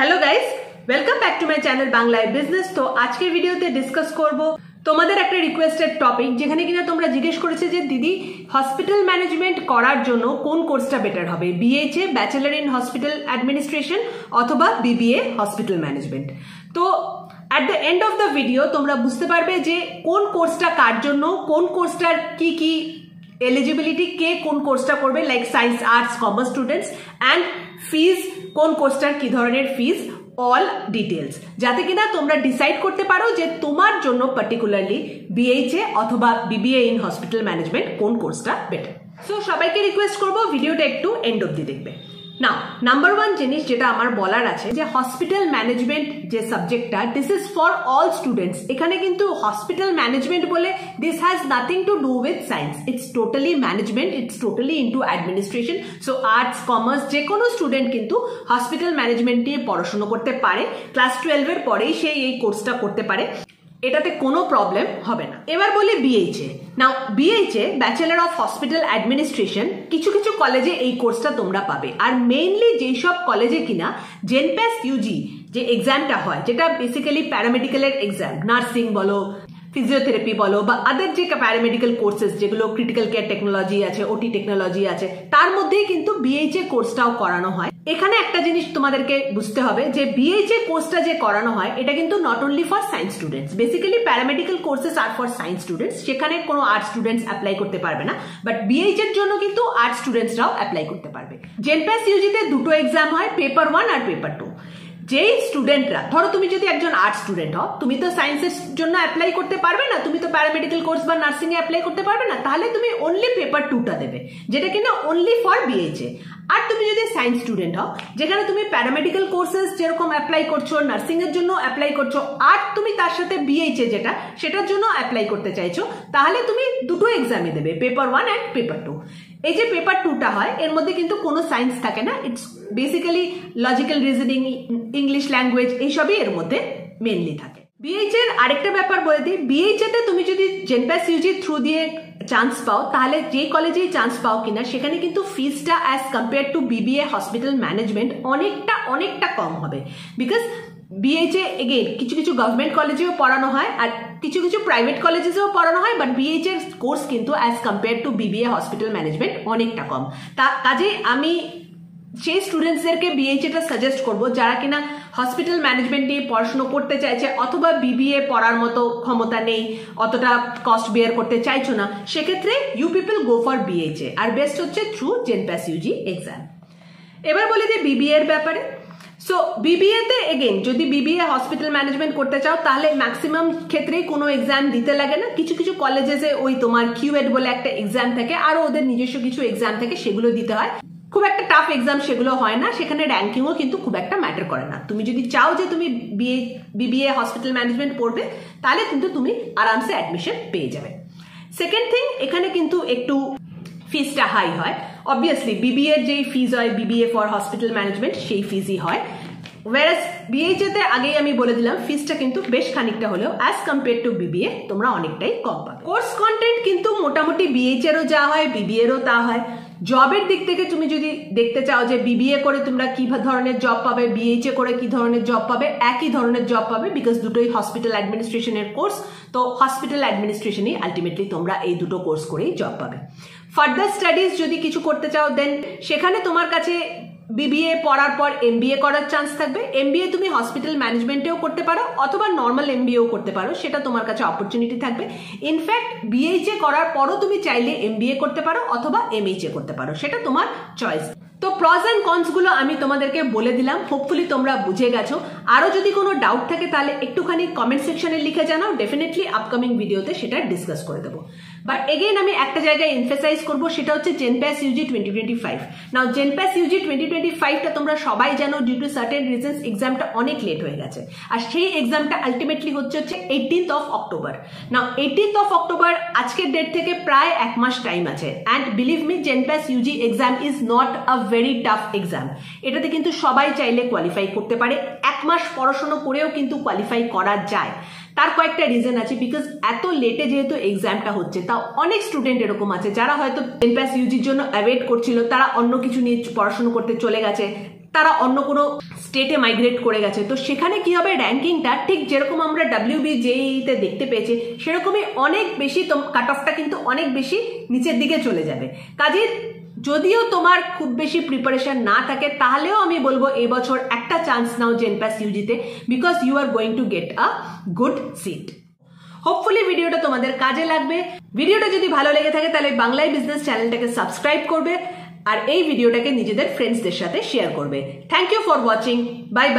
Hello guys, welcome back to my channel बांग्लाয় business. তো আজকের ভিডিওতে ডিসকাস করব তোমাদের একটা রিকোয়েস্টেড টপিক, যেখানে কিনা তোমরা জিজ্ঞেস করেছে যে দিদি হসপিটাল ম্যানেজমেন্ট করার জন্য কোন কোর্সটা বেটার হবে, BHA bachelor in hospital administration অথবা বিবিএ হসপিটাল ম্যানেজমেন্ট। তো at the end of the video তোমরা বুঝতে পারবে যে কোন কোর্সটা কার জন্য, কোন কোর্সটার কি কি এলিজিবিলিটি, কে কোন কোর্সটা করবে, like science, arts, commerce students, and ফিজ, কোন কোর্সটার কি ধরনের ফিজ, অল ডিটেলস, যাতে কিনা তোমরা ডিসাইড করতে পারো যে তোমার জন্য পার্টিকুলারলি বিএইচএ অথবা বিবিএ ইন হসপিটাল ম্যানেজমেন্ট কোন কোর্সটা বেটার। সো সবাইকে রিকোয়েস্ট করবো ভিডিওটা একটু এন্ড অব্দি দেখবে। না, নাম্বার ওয়ান জিনিস যেটা আমার বলার আছে যে হসপিটাল ম্যানেজমেন্ট যে সাবজেক্টটা, this is for all students. এখানে কিন্তু হসপিটাল ম্যানেজমেন্ট বলে this has nothing to do with science, it's totally management, it's totally into administration. So arts, commerce যে কোনো স্টুডেন্ট কিন্তু হসপিটাল ম্যানেজমেন্ট নিয়ে পড়াশোনা করতে পারে, ক্লাস 12 এর পরেই সে এই কোর্সটা করতে পারে, এটাতে কোনো প্রবলেম হবে না। এবার বলি BHA. Now BHA bachelor of hospital administration, কিছু কিছু কলেজে এই কোর্সটা তোমরা পাবে। আর মেইনলি যেই সব কলেজে কিনা জেনপ্যাস ইউজি যে এক্সামটা হয়, যেটা বেসিক্যালি প্যারামেডিক্যালের এক্সাম, নার্সিং বলো, ফিজিওথেরাপি বলো, বা আদার যে প্যারামেডিক্যাল কোর্সেস যেগুলো ক্রিটিক্যাল কেয়ার টেকনোলজি আছে, ওটি টেকনোলজি আছে, তার মধ্যেই কিন্তু বিএইচএ কোর্সটাও করানো হয়। এখানে একটা জিনিস তোমাদেরকে বুঝতে হবে যে বিএইচএ কোর্সটা যে করানো হয় এটা কিন্তু not only for science students. Basically paramedical courses আর ফর সায়েন্স স্টুডেন্টস, সেখানে কোনো আর্টস স্টুডেন্টস অ্যাপ্লাই করতে পারবে না, বাট বিএইচএ এর জন্য কিন্তু আর্টস স্টুডেন্টসরাও অ্যাপ্লাই করতে পারবে। জেনপ্যাস ইউজিতে দুটো এক্সাম হয়, পেপার 1 আর পেপার 2। যেই স্টুডেন্টরা, ধরো তুমি যদি একজন আর্টস স্টুডেন্ট হও, তুমি তো সায়েন্সের জন্য অ্যাপ্লাই করতে পারবে না, তুমি তো প্যারামেডিক্যাল কোর্স বা নার্সিং এ অ্যাপ্লাই করতে পারবে না, তাহলে তুমি অনলি পেপার 2টা দেবে, যেটা কিনা অনলি ফর বিএইচএ। আর তুমি যদি সায়েন্স স্টুডেন্ট হও, যেখানে তুমি প্যারামেডিক্যাল কোর্সেস যেরকম অ্যাপ্লাই করছো, নার্সিং এর জন্য অ্যাপ্লাই করছো, আর তুমি তার সাথে বিএইচএ যেটা সেটার জন্য অ্যাপ্লাই করতে চাইছো, তাহলে তুমি দুটো এক্সামই দেবে, পেপার 1 অ্যান্ড পেপার 2। এই যে পেপার 2টা হয়, এর মধ্যে কিন্তু কোনো সায়েন্স থাকে না, it's basically logical reasoning, English language, এইসবই এর মধ্যে মেনলি থাকে। বিএইচএ এর আরেকটা ব্যাপার বলে দিই, বিএইচএ তে তুমি যদি জেনপ্যাস ইউজি থ্রু দিয়ে চান্স পাও, তাহলে যে কলেজেই চান্স পাও কিনা সেখানে কিন্তু ফিজটা as compare to BBA hospital management অনেকটা কম হবে। বিকজ বিএইচএ এগেইন কিছু কিছু গভর্নমেন্ট কলেজেও পড়ানো হয় আর কিছু কিছু প্রাইভেট কলেজেও পড়ানো হয়, বাট বিএইচএ কোর্স কিন্তু as compare to BBA hospital management অনেকটা কম। কাজেই আমি সেই স্টুডেন্টসদেরকে বিএইচএটা সাজেস্ট করবো যারা কিনা হসপিটাল ম্যানেজমেন্ট নিয়ে পড়াশোনা করতে চাইছে, অথবা বিবিএ পড়ার মতো ক্ষমতা নেই, অতটা কস্ট বেয়ার করতে চাইছো না, সেক্ষেত্রে you people go for BHA, আর বেস্ট হচ্ছে থ্রু জেনপ্যাস ইউজি এক্সাম। এবার বলি যে বিবিএ এর ব্যাপারে। সো বিবিএ তে এগেইন যদি বিবিএ হসপিটাল ম্যানেজমেন্ট করতে চাও, তাহলে ম্যাক্সিমাম ক্ষেত্রেই কোনো এক্সাম দিতে লাগে না। কিছু কিছু কলেজে ওই তোমার কিউএড বলে একটা এক্সাম থাকে, আরো ওদের নিজস্ব কিছু এক্সাম থাকে, সেগুলো দিতে হয়। খুব একটা টাফ এক্সাম সেগুলো হয় না, সেখানে র্যাঙ্কিংও কিন্তু খুব একটা ম্যাটার করে না। তুমি যদি চাও যে তুমি বিবিএ হসপিটাল ম্যানেজমেন্ট পড়বে, তাহলে কিন্তু তুমি আরামসে অ্যাডমিশন পেয়ে যাবে। সেকেন্ড থিং, এখানে কিন্তু একটু ফিজটা হাই হয়। অবভিয়াসলি বিবিএ এর যেই ফিজ হয় বিবিএ ফর হসপিটাল ম্যানেজমেন্ট সেই ফিজই হয়, ওয়ারাস বিএইচএ তে আগেই আমি বলে দিলাম ফিজটা কিন্তু বেশ খানিকটা হলেও অ্যাজ কম্পেয়ার টু বিবিএ তোমরা অনেকটাই কম পাবে। কোর্স কন্টেন্ট কিন্তু মোটামুটি বিএইচএ এরও যা হয় বিবিএ এরও তা হয়। জবের দিক থেকে তুমি যদি দেখতে চাও যে বিবিএ করে তোমরা কি ধরনের জব পাবে, বিএইচএ করে কি ধরনের জব পাবে, একই ধরনের জব পাবে, বিকজ দুটোই হসপিটাল অ্যাডমিনিস্ট্রেশনের কোর্স। তো হসপিটাল অ্যাডমিনিস্ট্রেশনই আলটিমেটলি তোমরা এই দুটো কোর্স করেই জব পাবে। ফার্দার স্টাডিজ যদি কিছু করতে চাও, দেন সেখানে তোমার কাছে বিবিএ পড়ার পর এমবিএ করার চান্স থাকবে। এমবিএ তুমি হসপিটাল ম্যানেজমেন্টেও করতে পারো অথবা নর্মাল এমবিএও করতে পারো, সেটা তোমার কাছে অপরচুনিটি থাকবে। ইনফ্যাক্ট বিএইচএ করার পরও তুমি চাইলে এমবিএ করতে পারো অথবা এমএইচএ করতে পারো, সেটা তোমার চয়েস। তো প্রস এন্ড কনস গুলো আমি তোমাদেরকে বলে দিলাম, হোপফুলি তোমরা বুঝে গেছো। আরো যদি কোনো ডাউট থাকে তাহলে একটুখানি কমেন্ট সেকশনে লিখে জানাও, ডেফিনেটলি আপকামিং ভিডিওতে সেটা ডিসকাস করে দেবো। বাট এগেইন আমি একটা জায়গায় এমফেসাইজ করবো, সেটা হচ্ছে জেনপ্যাস ইউজি 2025। নাও জেনপ্যাস ইউজি 2025টা তোমরা সবাই জানো ডিউ টু সার্টেন রিজনস এক্সামটা অনেক লেট হয়ে গেছে, আর সেই এক্সামটা আলটিমেটলি হচ্ছে 18th of October। Now 18th of October আজকের ডেট থেকে প্রায় 1 মাস টাইম আছে, and believe me JENPAS UG exam is not a very tough exam. এটাতে কিন্তু সবাই চাইলে কোয়ালিফাই করতে পারে, 1 মাস পড়াশোনা করেও কিন্তু কোয়ালিফাই করা যায়। তার কয়েকটা রিজন আছে, বিকজ এত লেটে যেহেতু এক্সামটা হচ্ছে, তাও অনেক স্টুডেন্ট এরকম আছে যারা হয়তো জেনপ্যাস ইউজির জন্য অ্যাওয়েট করছিল, তারা অন্য কিছু নিয়ে পড়াশোনা করতে চলে গেছে, তারা অন্য কোনো স্টেটে মাইগ্রেট করে গেছে, তো সেখানে কি হবে, র্যাঙ্কিংটা ঠিক যেরকম আমরা WBJEE তে দেখতে পেয়েছি সেরকমই অনেক বেশি কাট অফটা কিন্তু অনেক বেশি নিচের দিকে চলে যাবে। কাজে যদিও তোমার খুব বেশি প্রিপারেশন না থাকে তাহলেও আমি বলবো এবছর একটা চান্স নাও জেনপ্যাস ইউজিতে, because you are going to get a good seat. Hopefully ভিডিওটা তোমাদের কাজে লাগবে। ভিডিওটা যদি ভালো লেগে থাকে তাহলে বাংলায় বিজনেস চ্যানেলটাকে সাবস্ক্রাইব করবে আর এই ভিডিওটাকে নিজেদের ফ্রেন্ডসদের সাথে শেয়ার করবে। Thank you for watching. Bye by.